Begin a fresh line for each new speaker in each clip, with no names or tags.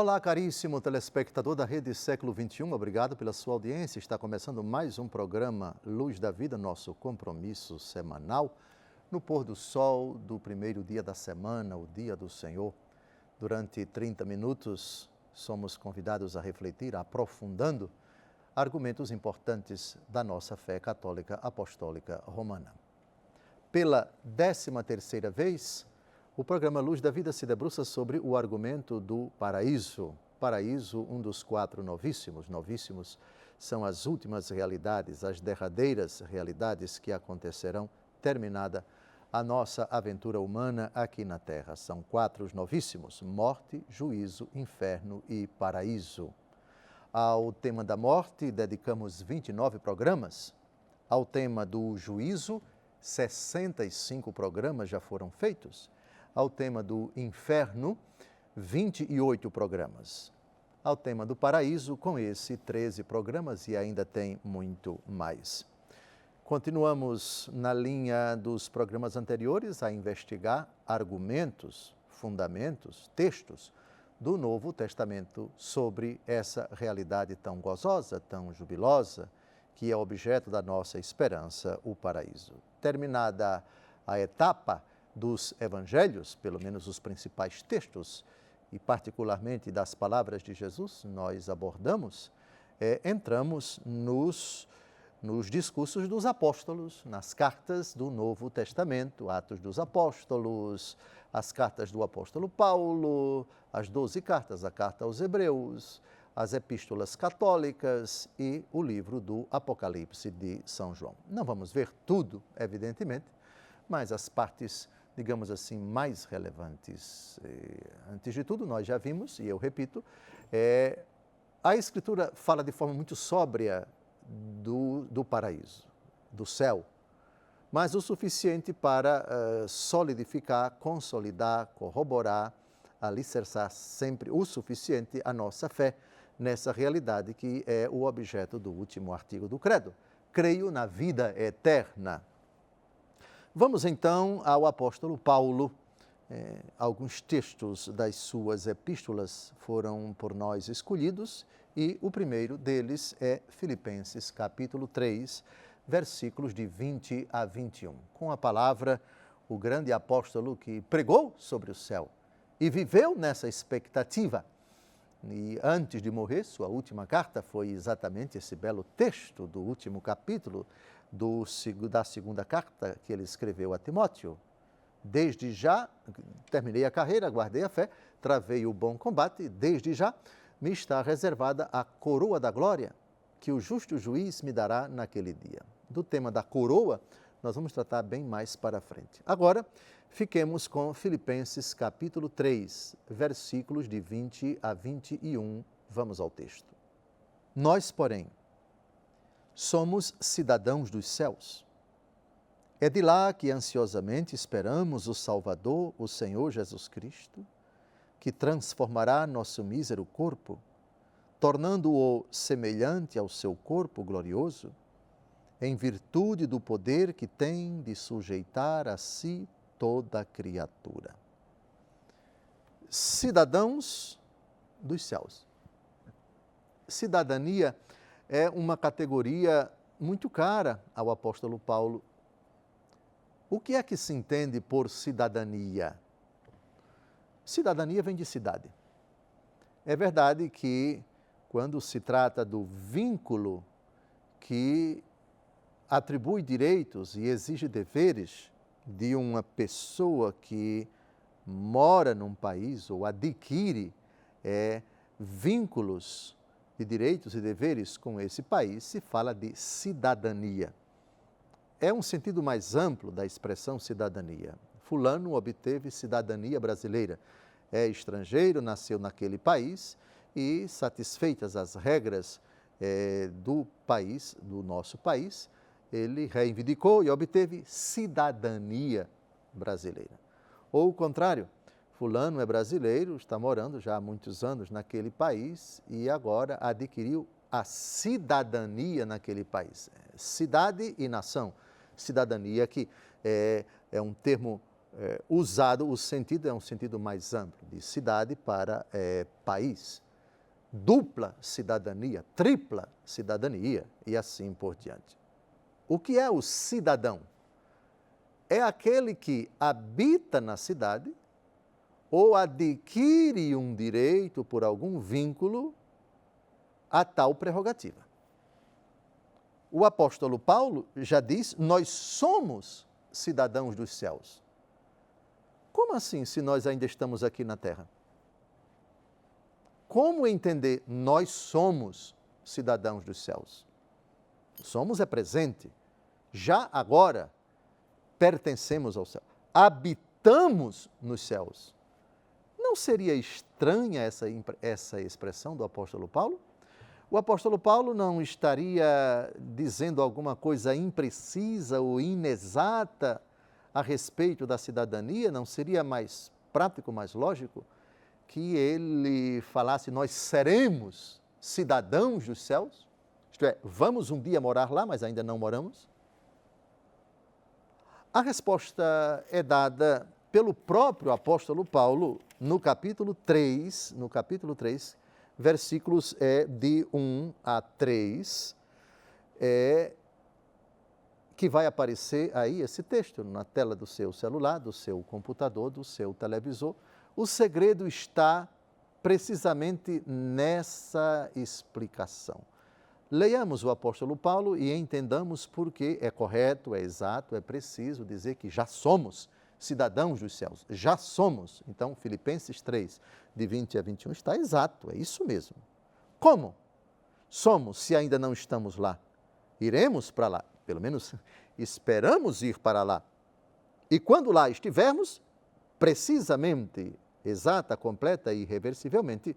Olá, caríssimo telespectador da Rede Século XXI, obrigado pela sua audiência. Está começando mais um programa Luz da Vida, nosso compromisso semanal, no pôr do sol do primeiro dia da semana, o dia do Senhor. Durante 30 minutos, somos convidados a refletir, aprofundando argumentos importantes da nossa fé católica apostólica romana. Pela 13ª vez, o programa Luz da Vida se debruça sobre o argumento do paraíso. Paraíso, um dos 4 novíssimos. Novíssimos são as últimas realidades, as derradeiras realidades que acontecerão terminada a nossa aventura humana aqui na Terra. São 4 novíssimos: morte, juízo, inferno e paraíso. Ao tema da morte, dedicamos 29 programas. Ao tema do juízo, 65 programas já foram feitos. Ao tema do inferno, 28 programas. Ao tema do paraíso, com esse, 13 programas e ainda tem muito mais. Continuamos na linha dos programas anteriores a investigar argumentos, fundamentos, textos do Novo Testamento sobre essa realidade tão gozosa, tão jubilosa, que é objeto da nossa esperança, o paraíso. Terminada a etapa dos evangelhos, pelo menos os principais textos, e particularmente das palavras de Jesus, nós abordamos, entramos nos discursos dos apóstolos, nas cartas do Novo Testamento, Atos dos Apóstolos, as cartas do apóstolo Paulo, as 12 cartas, a carta aos Hebreus, as epístolas católicas e o livro do Apocalipse de São João. Não vamos ver tudo, evidentemente, mas as partes, digamos assim, mais relevantes. Antes de tudo, nós já vimos, e eu repito, a Escritura fala de forma muito sóbria do paraíso, do céu, mas o suficiente para solidificar, consolidar, corroborar, alicerçar sempre o suficiente a nossa fé nessa realidade que é o objeto do último artigo do Credo. Creio na vida eterna. Vamos então ao apóstolo Paulo. Alguns textos das suas epístolas foram por nós escolhidos e o primeiro deles é Filipenses capítulo 3, versículos de 20 a 21. Com a palavra, o grande apóstolo que pregou sobre o céu e viveu nessa expectativa. E antes de morrer, sua última carta foi exatamente esse belo texto do último capítulo da segunda carta que ele escreveu a Timóteo. Desde já, terminei a carreira, guardei a fé, travei o bom combate, desde já me está reservada a coroa da glória, que o justo juiz me dará naquele dia. Do tema da coroa, nós vamos tratar bem mais para frente. Agora, fiquemos com Filipenses capítulo 3, versículos de 20 a 21. Vamos ao texto. Nós, porém, somos cidadãos dos céus. É de lá que ansiosamente esperamos o Salvador, o Senhor Jesus Cristo, que transformará nosso mísero corpo, tornando-o semelhante ao seu corpo glorioso, em virtude do poder que tem de sujeitar a si toda a criatura. Cidadãos dos céus. Cidadania é uma categoria muito cara ao apóstolo Paulo. O que é que se entende por cidadania? Cidadania vem de cidade. É verdade que, quando se trata do vínculo que atribui direitos e exige deveres de uma pessoa que mora num país ou adquire vínculos de direitos e deveres com esse país, se fala de cidadania. É um sentido mais amplo da expressão cidadania. Fulano obteve cidadania brasileira. É estrangeiro, nasceu naquele país e, satisfeitas as regras do país, do nosso país, ele reivindicou e obteve cidadania brasileira. Ou o contrário, fulano é brasileiro, está morando já há muitos anos naquele país e agora adquiriu a cidadania naquele país. Cidade e nação. Cidadania que é um termo usado, o sentido é um sentido mais amplo, de cidade para país. Dupla cidadania, tripla cidadania e assim por diante. O que é o cidadão? É aquele que habita na cidade ou adquire um direito por algum vínculo a tal prerrogativa. O apóstolo Paulo já diz, nós somos cidadãos dos céus. Como assim, se nós ainda estamos aqui na terra? Como entender nós somos cidadãos dos céus? Somos é presente. Já agora pertencemos ao céu. Habitamos nos céus. Não seria estranha essa expressão do apóstolo Paulo? O apóstolo Paulo não estaria dizendo alguma coisa imprecisa ou inexata a respeito da cidadania? Não seria mais prático, mais lógico que ele falasse, nós seremos cidadãos dos céus? Isto é, vamos um dia morar lá, mas ainda não moramos? A resposta é dada pelo próprio apóstolo Paulo no capítulo 3, versículos de 1 a 3, que vai aparecer aí esse texto na tela do seu celular, do seu computador, do seu televisor. O segredo está precisamente nessa explicação. Leiamos o apóstolo Paulo e entendamos por que é correto, é exato, é preciso dizer que já somos cidadãos dos céus. Já somos. Então, Filipenses 3, de 20 a 21, está exato, é isso mesmo. Como somos se ainda não estamos lá? Iremos para lá, pelo menos esperamos ir para lá. E quando lá estivermos, precisamente, exata, completa e irreversivelmente,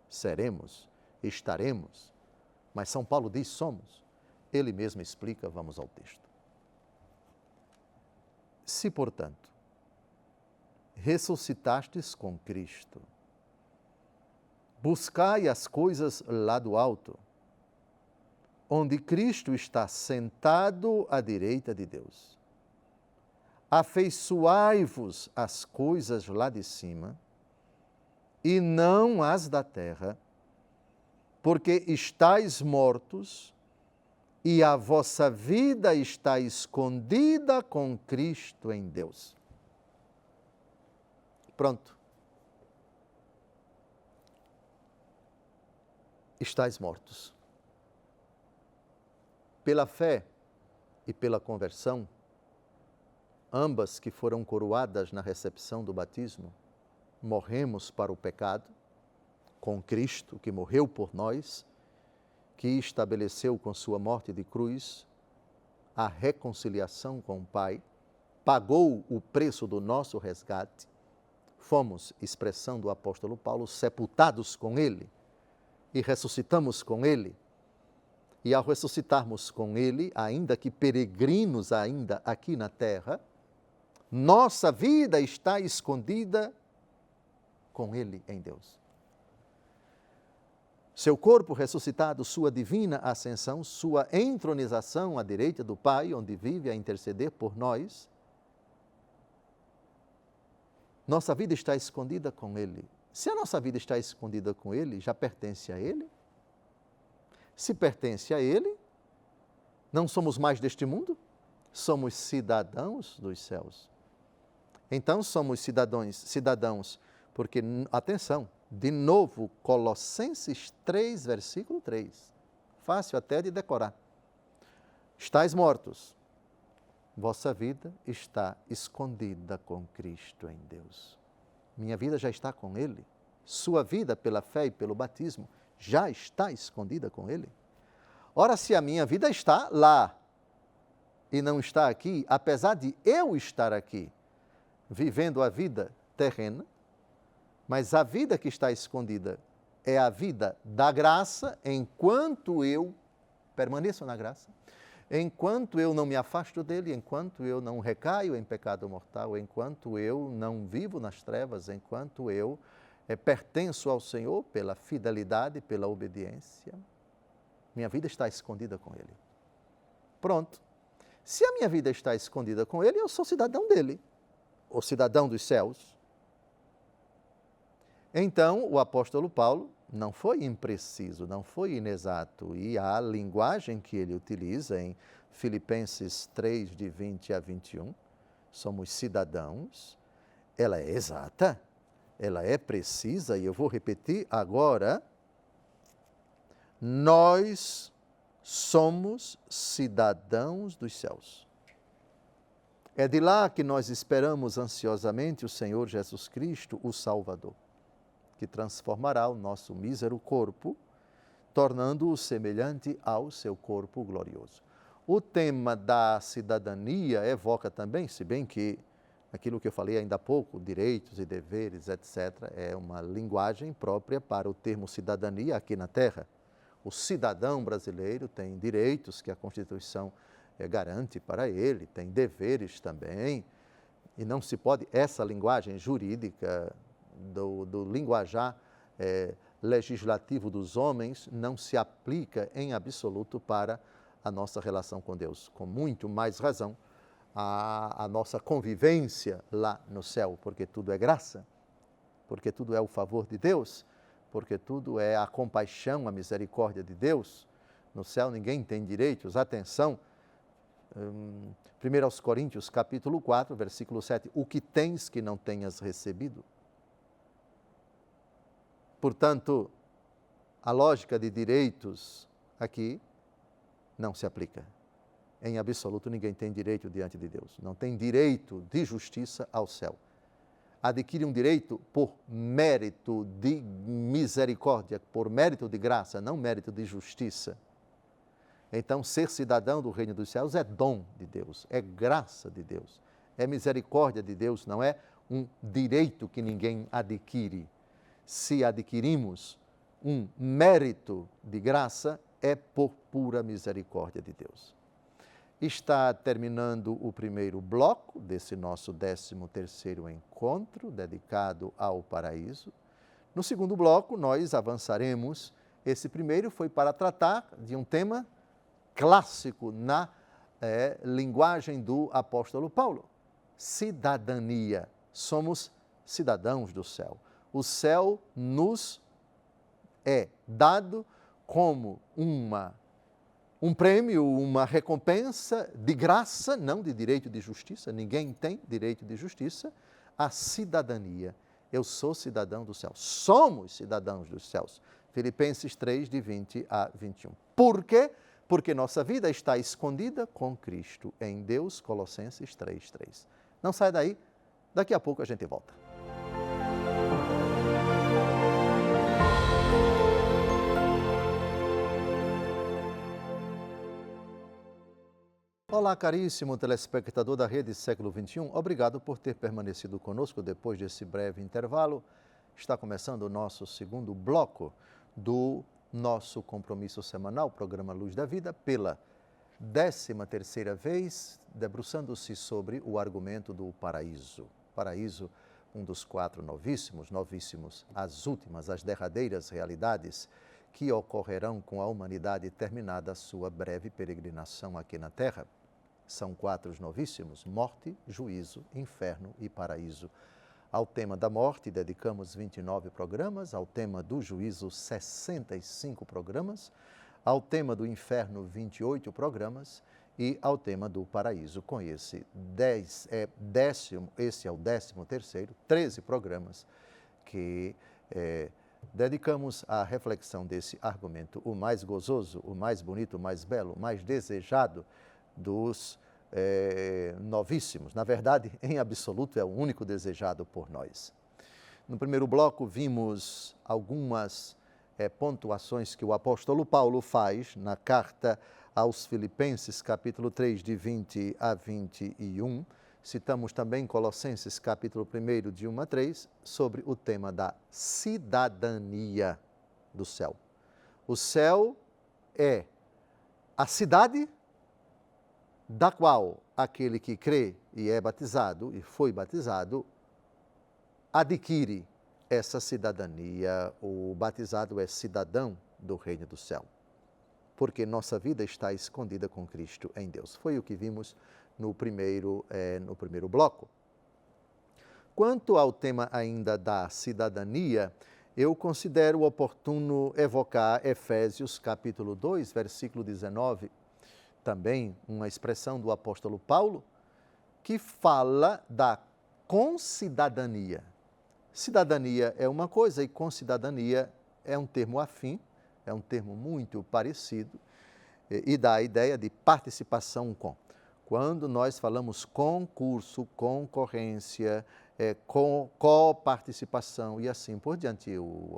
seremos, estaremos. Mas São Paulo diz somos. Ele mesmo explica, vamos ao texto. Se, portanto, ressuscitastes com Cristo, buscai as coisas lá do alto, onde Cristo está sentado à direita de Deus. Afeiçoai-vos às coisas lá de cima, e não às da terra, porque estáis mortos, e a vossa vida está escondida com Cristo em Deus. Pronto. Estáis mortos. Pela fé e pela conversão, ambas que foram coroadas na recepção do batismo, morremos para o pecado, com Cristo, que morreu por nós, que estabeleceu com sua morte de cruz a reconciliação com o Pai, pagou o preço do nosso resgate, fomos, expressão do apóstolo Paulo, sepultados com Ele e ressuscitamos com Ele. E ao ressuscitarmos com Ele, ainda que peregrinos ainda aqui na terra, nossa vida está escondida com Ele em Deus. Seu corpo ressuscitado, sua divina ascensão, sua entronização à direita do Pai, onde vive a interceder por nós, nossa vida está escondida com Ele. Se a nossa vida está escondida com Ele, já pertence a Ele? Se pertence a Ele, não somos mais deste mundo? Somos cidadãos dos céus. Então somos cidadãos, porque, atenção, de novo, Colossenses 3, versículo 3. Fácil até de decorar. Estais mortos, vossa vida está escondida com Cristo em Deus. Minha vida já está com Ele. Sua vida, pela fé e pelo batismo, já está escondida com Ele. Ora, se a minha vida está lá e não está aqui, apesar de eu estar aqui, vivendo a vida terrena, mas a vida que está escondida é a vida da graça, enquanto eu permaneço na graça, enquanto eu não me afasto dele, enquanto eu não recaio em pecado mortal, enquanto eu não vivo nas trevas, enquanto eu pertenço ao Senhor pela fidelidade, pela obediência, minha vida está escondida com Ele. Pronto. Se a minha vida está escondida com Ele, eu sou cidadão dele. o cidadão dos céus. Então, o apóstolo Paulo não foi impreciso, não foi inexato, e a linguagem que ele utiliza em Filipenses 3, de 20 a 21, somos cidadãos, ela é exata, ela é precisa, e eu vou repetir agora, nós somos cidadãos dos céus. É de lá que nós esperamos ansiosamente o Senhor Jesus Cristo, o Salvador, que transformará o nosso mísero corpo, tornando-o semelhante ao seu corpo glorioso. O tema da cidadania evoca também, se bem que aquilo que eu falei ainda há pouco, direitos e deveres, etc., é uma linguagem própria para o termo cidadania aqui na Terra. O cidadão brasileiro tem direitos que a Constituição garante para ele, tem deveres também, e não se pode, essa linguagem jurídica do linguajar legislativo dos homens não se aplica em absoluto para a nossa relação com Deus, com muito mais razão a nossa convivência lá no céu, porque tudo é graça, porque tudo é o favor de Deus, porque tudo é a compaixão, a misericórdia de Deus. No céu ninguém tem direitos. Atenção, 1 Coríntios, capítulo 4, versículo 7, o que tens que não tenhas recebido? Portanto, a lógica de direitos aqui não se aplica. Em absoluto, ninguém tem direito diante de Deus. Não tem direito de justiça ao céu. Adquire um direito por mérito de misericórdia, por mérito de graça, não mérito de justiça. Então, ser cidadão do reino dos céus é dom de Deus, é graça de Deus, é misericórdia de Deus, não é um direito que ninguém adquire. Se adquirimos um mérito de graça, é por pura misericórdia de Deus. Está terminando o primeiro bloco desse nosso 13º encontro dedicado ao paraíso. No segundo bloco, nós avançaremos. Esse primeiro foi para tratar de um tema clássico na linguagem do apóstolo Paulo. Cidadania. Somos cidadãos do céu. O céu nos é dado como um prêmio, uma recompensa de graça, não de direito de justiça, ninguém tem direito de justiça, a cidadania. Eu sou cidadão do céu, somos cidadãos dos céus. Filipenses 3, de 20 a 21. Por quê? Porque nossa vida está escondida com Cristo em Deus, Colossenses 3, 3. Não sai daí, daqui a pouco a gente volta. Olá, caríssimo telespectador da Rede Século XXI. Obrigado por ter permanecido conosco depois desse breve intervalo. Está começando o nosso segundo bloco do nosso compromisso semanal, programa Luz da Vida, pela 13ª vez, debruçando-se sobre o argumento do paraíso. Paraíso, um dos 4 novíssimos, as últimas, as derradeiras realidades que ocorrerão com a humanidade terminada a sua breve peregrinação aqui na Terra. São 4 novíssimos: morte, juízo, inferno e paraíso. Ao tema da morte dedicamos 29 programas, ao tema do juízo 65 programas, ao tema do inferno 28 programas e ao tema do paraíso. Com esse esse é o 13º, 13 programas que dedicamos à reflexão desse argumento, o mais gozoso, o mais bonito, o mais belo, o mais desejado dos novíssimos. Na verdade, em absoluto, é o único desejado por nós. No primeiro bloco, vimos algumas pontuações que o apóstolo Paulo faz na carta aos Filipenses, capítulo 3, de 20 a 21. Citamos também Colossenses, capítulo 1, de 1 a 3, sobre o tema da cidadania do céu. O céu é a cidade da qual aquele que crê e é batizado, e foi batizado, adquire essa cidadania. O batizado é cidadão do reino do céu, porque nossa vida está escondida com Cristo em Deus. Foi o que vimos no primeiro bloco. Quanto ao tema ainda da cidadania, eu considero oportuno evocar Efésios capítulo 2, versículo 19, também uma expressão do apóstolo Paulo, que fala da concidadania. Cidadania é uma coisa e concidadania é um termo afim, é um termo muito parecido e dá a ideia de participação com. Quando nós falamos concurso, concorrência, coparticipação e assim por diante,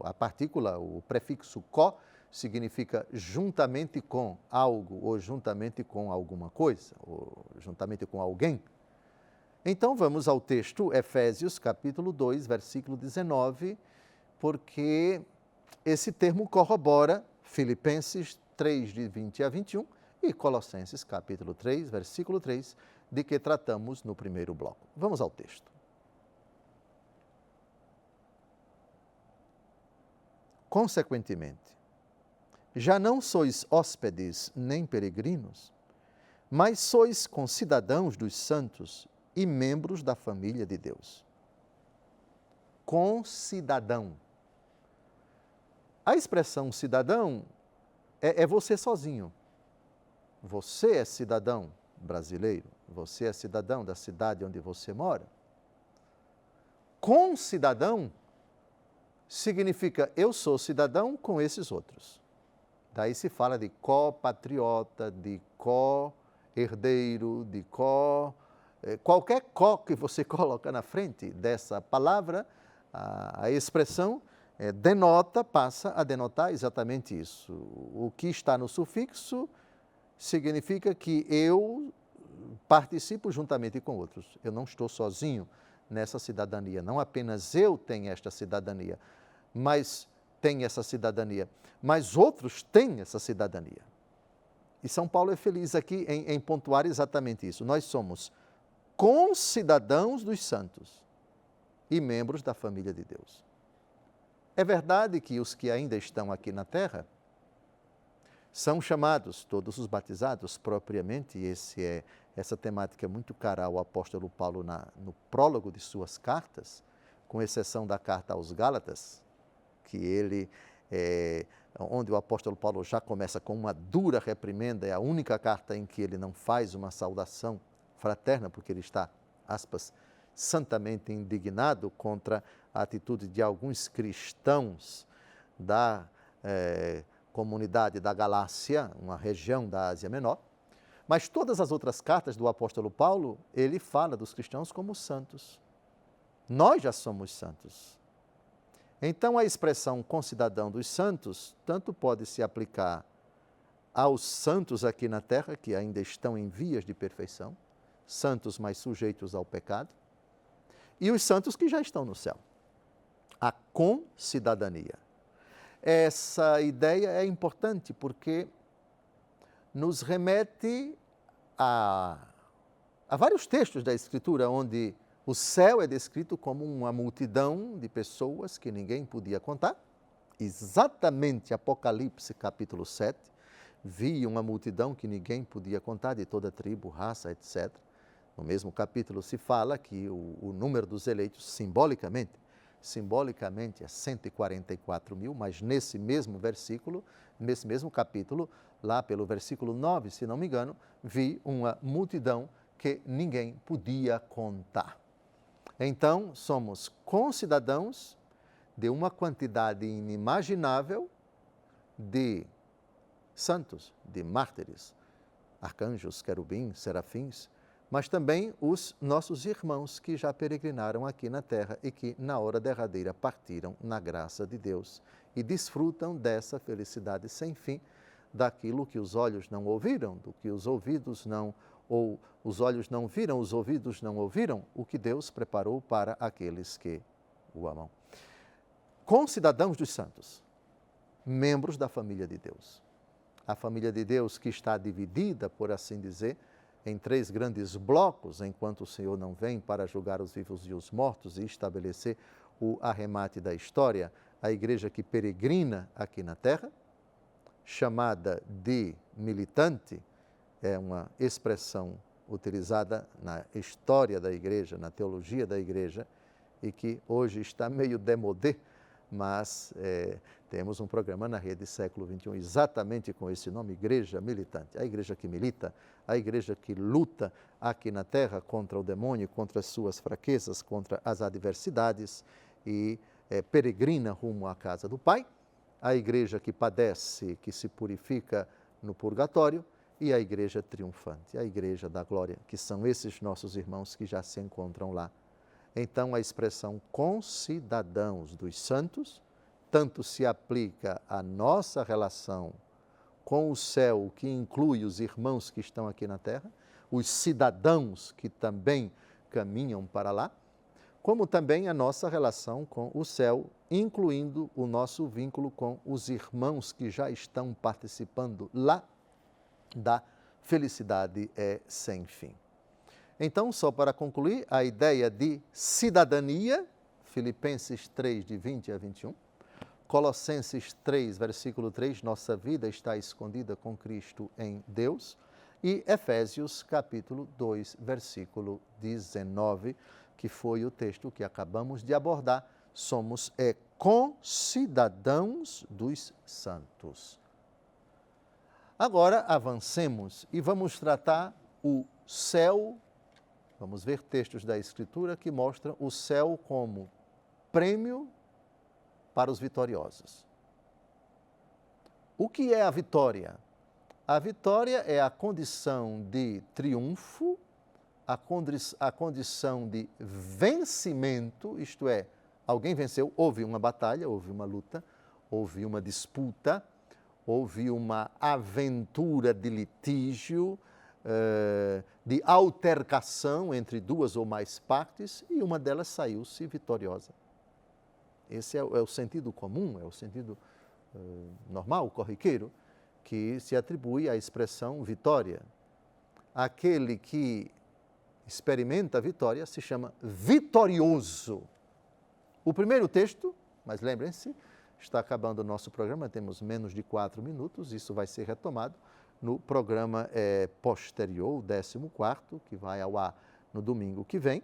a partícula, o prefixo co, significa juntamente com algo, ou juntamente com alguma coisa, ou juntamente com alguém. Então vamos ao texto, Efésios capítulo 2, versículo 19, porque esse termo corrobora Filipenses 3, de 20 a 21 e Colossenses capítulo 3, versículo 3, de que tratamos no primeiro bloco. Vamos ao texto. Consequentemente, já não sois hóspedes nem peregrinos, mas sois concidadãos dos santos e membros da família de Deus. Concidadão. A expressão cidadão é você sozinho. Você é cidadão brasileiro, você é cidadão da cidade onde você mora. Concidadão significa eu sou cidadão com esses outros. Daí se fala de copatriota, de co-herdeiro, de qualquer que você coloca na frente dessa palavra, a expressão passa a denotar exatamente isso. O que está no sufixo significa que eu participo juntamente com outros. Eu não estou sozinho nessa cidadania. Não apenas eu tenho esta cidadania, mas outros têm essa cidadania. E São Paulo é feliz aqui em pontuar exatamente isso. Nós somos concidadãos dos santos e membros da família de Deus. É verdade que os que ainda estão aqui na terra são chamados, todos os batizados, propriamente, essa temática é muito cara ao apóstolo Paulo no prólogo de suas cartas, com exceção da carta aos Gálatas, que onde o apóstolo Paulo já começa com uma dura reprimenda, é a única carta em que ele não faz uma saudação fraterna, porque ele está, aspas, santamente indignado contra a atitude de alguns cristãos da comunidade da Galácia, uma região da Ásia Menor. Mas todas as outras cartas do apóstolo Paulo, ele fala dos cristãos como santos. Nós já somos santos. Então a expressão concidadão dos santos tanto pode se aplicar aos santos aqui na terra, que ainda estão em vias de perfeição, santos mais sujeitos ao pecado, e os santos que já estão no céu. A concidadania. Essa ideia é importante porque nos remete a vários textos da Escritura onde o céu é descrito como uma multidão de pessoas que ninguém podia contar. Exatamente Apocalipse capítulo 7, vi uma multidão que ninguém podia contar, de toda tribo, raça, etc. No mesmo capítulo se fala que o número dos eleitos, simbolicamente é 144 mil, mas nesse mesmo versículo, nesse mesmo capítulo, lá pelo versículo 9, se não me engano, vi uma multidão que ninguém podia contar. Então, somos concidadãos de uma quantidade inimaginável de santos, de mártires, arcanjos, querubins, serafins, mas também os nossos irmãos que já peregrinaram aqui na terra e que, na hora derradeira, partiram na graça de Deus e desfrutam dessa felicidade sem fim, daquilo que os olhos não ouviram, do que os ouvidos não, ou os olhos não viram, os ouvidos não ouviram, o que Deus preparou para aqueles que o amam. Concidadãos dos santos, membros da família de Deus. A família de Deus que está dividida, por assim dizer, em 3 grandes blocos, enquanto o Senhor não vem para julgar os vivos e os mortos e estabelecer o arremate da história, a igreja que peregrina aqui na terra, chamada de militante, é uma expressão utilizada na história da igreja, na teologia da igreja, e que hoje está meio démodé, mas temos um programa na Rede Século XXI exatamente com esse nome, Igreja Militante. A igreja que milita, a igreja que luta aqui na terra contra o demônio, contra as suas fraquezas, contra as adversidades e peregrina rumo à casa do Pai. A igreja que padece, que se purifica no purgatório, e a igreja triunfante, a igreja da glória, que são esses nossos irmãos que já se encontram lá. Então, a expressão concidadãos dos santos, tanto se aplica à nossa relação com o céu, que inclui os irmãos que estão aqui na terra, os cidadãos que também caminham para lá, como também a nossa relação com o céu, incluindo o nosso vínculo com os irmãos que já estão participando lá da felicidade sem fim. Então, só para concluir, a ideia de cidadania, Filipenses 3, de 20 a 21, Colossenses 3, versículo 3, nossa vida está escondida com Cristo em Deus, e Efésios capítulo 2, versículo 19, que foi o texto que acabamos de abordar, somos concidadãos dos santos. Agora avancemos e vamos tratar o céu, vamos ver textos da Escritura que mostram o céu como prêmio para os vitoriosos. O que é a vitória? A vitória é a condição de triunfo, a condição de vencimento, isto é, alguém venceu, houve uma batalha, houve uma luta, houve uma disputa, houve uma aventura de litígio, de altercação entre duas ou mais partes, e uma delas saiu-se vitoriosa. Esse é o sentido comum, é o sentido normal, corriqueiro, que se atribui à expressão vitória. Aquele que experimenta a vitória se chama vitorioso. O primeiro texto, mas lembrem-se, está acabando o nosso programa, temos menos de 4 minutos, isso vai ser retomado no programa posterior, o 14º, que vai ao ar no domingo que vem.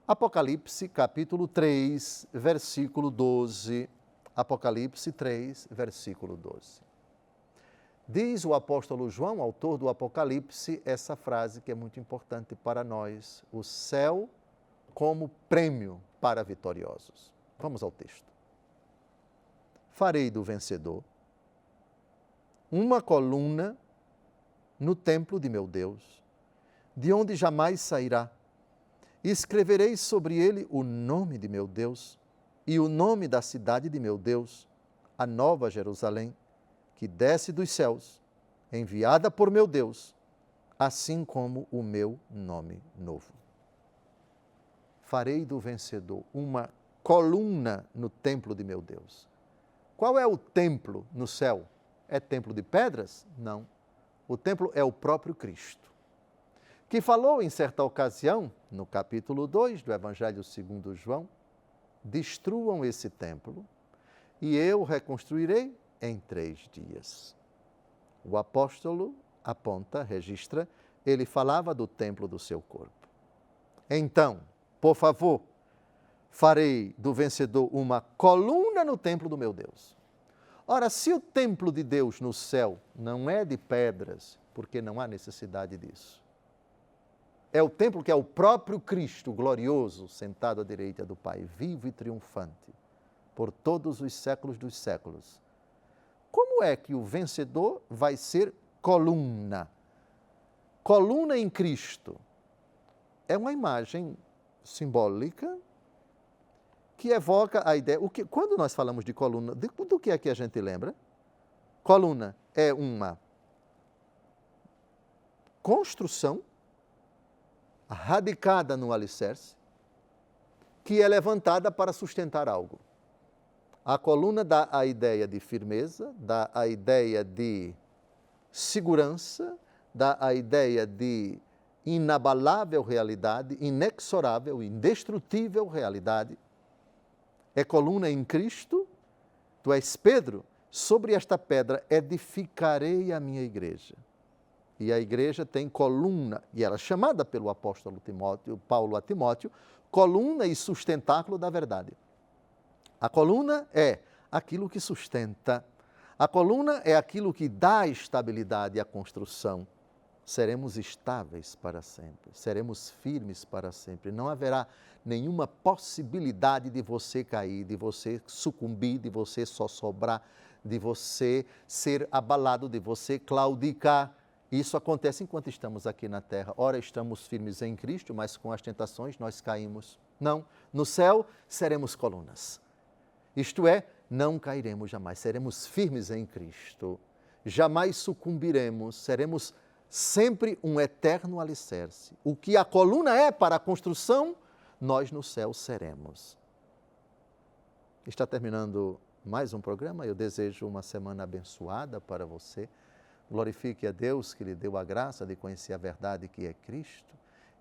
Apocalipse, capítulo 3, versículo 12. Apocalipse 3, versículo 12. Diz o apóstolo João, autor do Apocalipse, essa frase que é muito importante para nós: o céu como prêmio para vitoriosos. Vamos ao texto. Farei do vencedor uma coluna no templo de meu Deus, de onde jamais sairá. E escreverei sobre ele o nome de meu Deus e o nome da cidade de meu Deus, a nova Jerusalém, que desce dos céus, enviada por meu Deus, assim como o meu nome novo. Farei do vencedor uma coluna no templo de meu Deus. Qual é o templo no céu? É templo de pedras? Não. O templo é o próprio Cristo, que falou em certa ocasião, no capítulo 2 do Evangelho segundo João: destruam esse templo e eu reconstruirei em 3 dias. O apóstolo aponta, registra, ele falava do templo do seu corpo. Então, por favor, farei do vencedor uma coluna no templo do meu Deus. Ora, se o templo de Deus no céu não é de pedras, porque não há necessidade disso, é o templo que é o próprio Cristo glorioso, sentado à direita do Pai, vivo e triunfante, por todos os séculos dos séculos. Como é que o vencedor vai ser coluna? Coluna em Cristo é uma imagem simbólica que evoca a ideia. Quando nós falamos de coluna, do que é que a gente lembra? Coluna é uma construção radicada no alicerce, que é levantada para sustentar algo. A coluna dá a ideia de firmeza, dá a ideia de segurança, dá a ideia de inabalável realidade, inexorável, indestrutível realidade. É coluna em Cristo, tu és Pedro, sobre esta pedra edificarei a minha igreja. E a igreja tem coluna, e ela é chamada pelo apóstolo Paulo a Timóteo, coluna e sustentáculo da verdade. A coluna é aquilo que sustenta. A coluna é aquilo que dá estabilidade à construção. Seremos estáveis para sempre, seremos firmes para sempre. Não haverá nenhuma possibilidade de você cair, de você sucumbir, de você só sobrar, de você ser abalado, de você claudicar. Isso acontece enquanto estamos aqui na terra. Ora, estamos firmes em Cristo, mas com as tentações nós caímos. Não, no céu seremos colunas. Isto é, não cairemos jamais, seremos firmes em Cristo. Jamais sucumbiremos, seremos sempre um eterno alicerce. O que a coluna é para a construção, nós no céu seremos. Está terminando mais um programa. Eu desejo uma semana abençoada para você. Glorifique a Deus que lhe deu a graça de conhecer a verdade que é Cristo.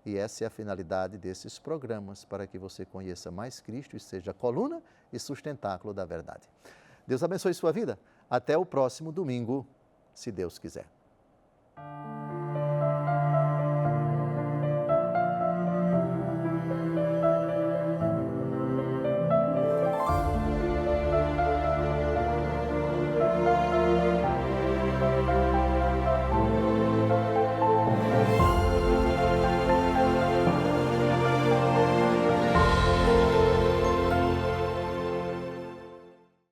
E essa é a finalidade desses programas, para que você conheça mais Cristo e seja coluna e sustentáculo da verdade. Deus abençoe sua vida. Até o próximo domingo, se Deus quiser.